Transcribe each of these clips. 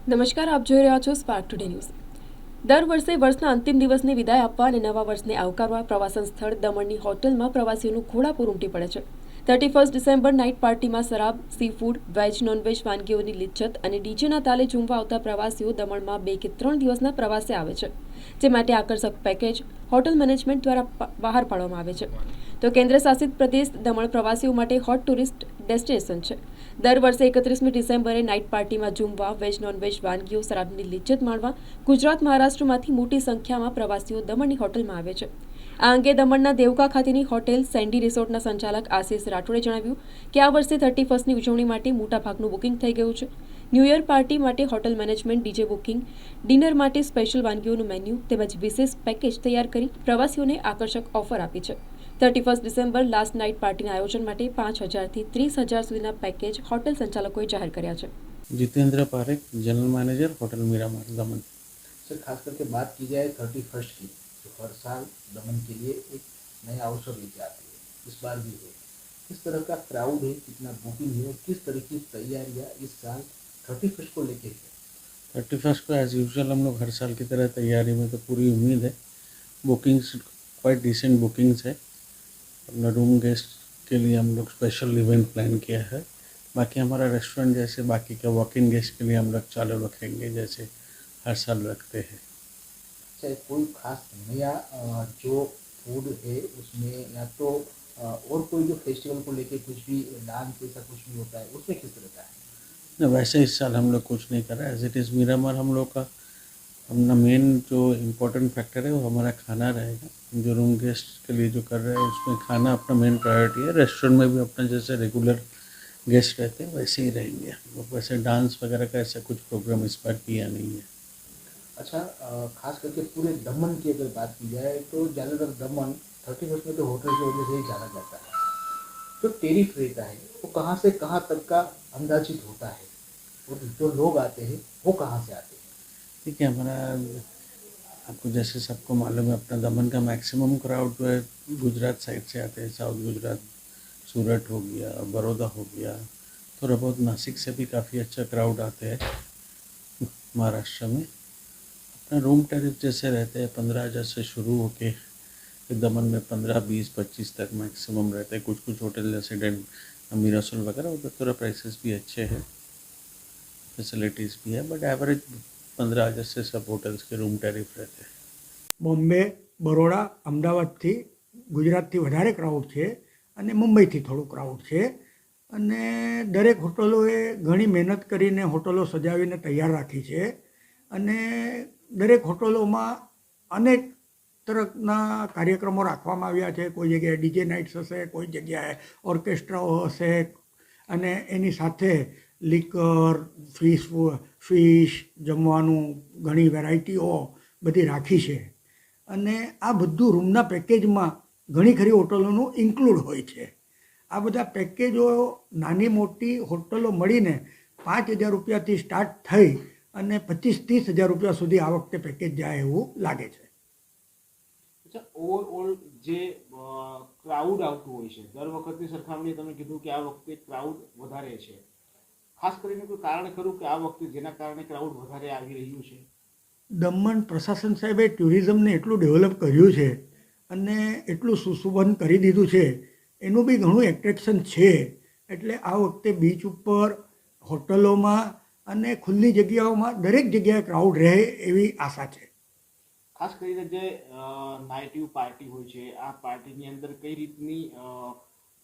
નમસ્કાર, આપ જોઈ રહ્યા છો સ્પાર્ક ટુડે ન્યૂઝ. દર વર્ષે વર્ષના અંતિમ દિવસને વિદાય આપવા અને નવા વર્ષને આવકારવા પ્રવાસન સ્થળ દમણની હોટલમાં પ્રવાસીઓનું ઘોડાપૂર ઉમટી પડે છે. 31 ડિસેમ્બર નાઇટ પાર્ટીમાં શરાબ, સી ફૂડ, વેજ નોનવેજ વાનગીઓની લિચ્છત અને ડીજેના તાલે ઝૂમવા આવતા પ્રવાસીઓ દમણમાં 2 કે 3 દિવસના પ્રવાસે આવે છે, જે માટે આકર્ષક પેકેજ હોટલ મેનેજમેન્ટ દ્વારા બહાર પાડવામાં આવે છે. તો કેન્દ્ર શાસિત પ્રદેશ દમણ પ્રવાસીઓ માટે હોટ ટુરિસ્ટ ડેસ્ટિનેશન છે. દર વર્ષે 31મી ડિસેમ્બરે નાઇટ પાર્ટીમાં ઝૂમવા, વેજ નોનવેજ વાનગીઓ, શરાબની લિજ્જત માણવા ગુજરાત, મહારાષ્ટ્રમાંથી મોટી સંખ્યામાં પ્રવાસીઓ દમણની હોટલમાં આવે છે. આ અંગે દમણના દેવકા ખાતેની હોટેલ સેન્ડી રિસોર્ટના સંચાલક આશિષ રાઠોડે જણાવ્યું કે આ વર્ષે 31મી ઉજવણી માટે મોટાભાગનું બુકિંગ થઈ ગયું છે. ન્યૂ યર પાર્ટી માટે hotel management, DJ booking, dinner માટે સ્પેશિયલ વાનગીઓનું મેન્યુ તેમજ વિશેષ પેકેજ તૈયાર કરી પ્રવાસીઓને આકર્ષક ઓફર આપી છે. 31 ડિસેમ્બર લાસ્ટ નાઇટ પાર્ટીના આયોજન માટે 5,000 થી 30,000 સુધીના પેકેજ હોટલ સંચાલકોએ જાહેર કર્યા છે. Jitendra Parekh, general manager hotel Miramar दमन। सर, खास करके बात की जाए 31st की, तो हर साल दमन के लिए एक नया अवसर लेके आती है, इस बार भी है। किस तरह का क्राउड है, कितना बुकिंग है और किस तरह की तैयारियां इस साल 31st को लेके है? 31st को एज यूजल हम लोग हर साल की तरह तैयारी में तो पूरी उम्मीद है। बुकिंग्स क्वाइट डिसेंट बुकिंग्स है। अपना रूम गेस्ट के लिए हम लोग स्पेशल इवेंट प्लान किया है। बाकी हमारा रेस्टोरेंट जैसे बाकी का वॉक इन गेस्ट के लिए हम लोग चालू रखेंगे जैसे हर साल रखते हैं। चाहे कोई खास नया जो फूड है उसमें या तो और कोई जो फेस्टिवल को लेके कुछ भी डांस ऐसा कुछ भी होता है उसमें किस तरह का है? न वैसे इस साल हम लोग कुछ नहीं कर रहे। एज इट इज़ मीरामार हम लोग का अपना मेन जो इम्पोर्टेंट फैक्टर है वो हमारा खाना रहेगा। जो रूम गेस्ट के लिए जो कर रहे हैं उसमें खाना अपना मेन प्रायोरिटी है। रेस्टोरेंट में भी अपना जैसे रेगुलर गेस्ट रहते हैं वैसे ही रहेंगे हम लोग। वैसे डांस वगैरह का ऐसा कुछ प्रोग्राम इस बार किया नहीं है। अच्छा, खास करके पूरे दमन की अगर बात की जाए तो ज़्यादातर दमन 31st में तो होटल की वजह से ही जाना जाता है। जो टेरिफ रहता है वो कहाँ से कहाँ तक का अंदाजित होता है और जो लोग आते हैं वो कहाँ से आते हैं? ठीक है, हमारा आपको जैसे सबको मालूम है अपना दमन का मैक्सिमम क्राउड जो है गुजरात साइड से आते हैं। साउथ गुजरात, सूरत हो गया, बड़ौदा हो गया, थोड़ा बहुत नासिक से भी काफ़ी अच्छा क्राउड आते हैं। महाराष्ट्र में अपना रूम टैरिफ जैसे रहते हैं 15,000 से शुरू होके दमन में 15, 20, 25 तक मैक्सिमम रहते हैं। कुछ कुछ होटल जैसे मीरासोल वगैरह उधर थोड़ा प्राइसेस भी अच्छे हैं, फैसिलिटीज़ भी है, बट एवरेज 15,000 से सब होटल्स के रूम टैरिफ रहते हैं। બોમ્બે, બરોડા, અમદાવાદથી, ગુજરાતથી વધારે ક્રાઉડ છે અને મુંબઈથી થોડું ક્રાઉડ છે. અને દરેક હોટલોએ ઘણી મહેનત કરીને હોટલો સજાવીને તૈયાર રાખી છે. અને દરેક હોટલોમાં અનેક તરફના કાર્યક્રમો રાખવામાં આવ્યા છે. કોઈ જગ્યાએ ડીજે નાઇટ્સ હશે, કોઈ જગ્યાએ ઓર્કેસ્ટ્રાઓ હશે અને એની સાથે લિકર, ફિશ જમવાનું ઘણી વેરાયટીઓ બધી રાખી છે. અને આ બધું રૂમના પેકેજમાં ઘણી ખરી હોટલોનું ઇન્ક્લુડ હોય છે. આ બધા પેકેજો નાની મોટી હોટલો મળીને 5,000 રૂપિયાથી સ્ટાર્ટ થઈ અને 25-30,000 રૂપિયા સુધી આ વખતે પેકેજ જાય એવું લાગે છે. અચ્છા, ઓવરઓલ જે ક્રાઉડ આવતું હોય છે દર વખતની સરખામણીએ તમે કીધું કે આ વખતે ક્રાઉડ વધારે છે. ખાસ કરીને કોઈ કારણ ખરું કે આ વખતે જેના કારણે ક્રાઉડ વધારે આવી રહ્યું છે? દમણ પ્રશાસન સાહેબે ટુરિઝમને એટલું ડેવલપ કર્યું છે અને એટલું સુશોભન કરી દીધું છે, એનું બી ઘણું એટ્રેક્શન છે. એટલે આ વખતે બીચ ઉપર, હોટલોમાં અને ખુલ્લી જગ્યાઓમાં દરેક જગ્યાએ ક્રાઉડ રહે એવી આશા છે. ખાસ કરીને જે નાઇટ પાર્ટી હોય છે, આ પાર્ટીની અંદર કઈ રીતની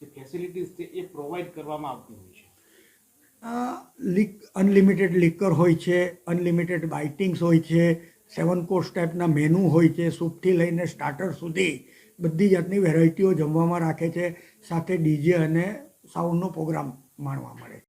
જે ફેસિલિટીઝ છે એ પ્રોવાઈડ કરવામાં આવતી હોય છે? અનલિમિટેડ લિકર હોય છે, અનલિમિટેડ બાઇટિંગ્સ હોય છે, 7 કોર્સ ટાઈપના મેનુ હોય છે, સૂપથી લઈને સ્ટાર્ટર સુધી બધી જાતની વેરાયટીઓ જમવામાં રાખે છે. સાથે ડીજે અને સાઉન્ડનો પ્રોગ્રામ માણવા મળે.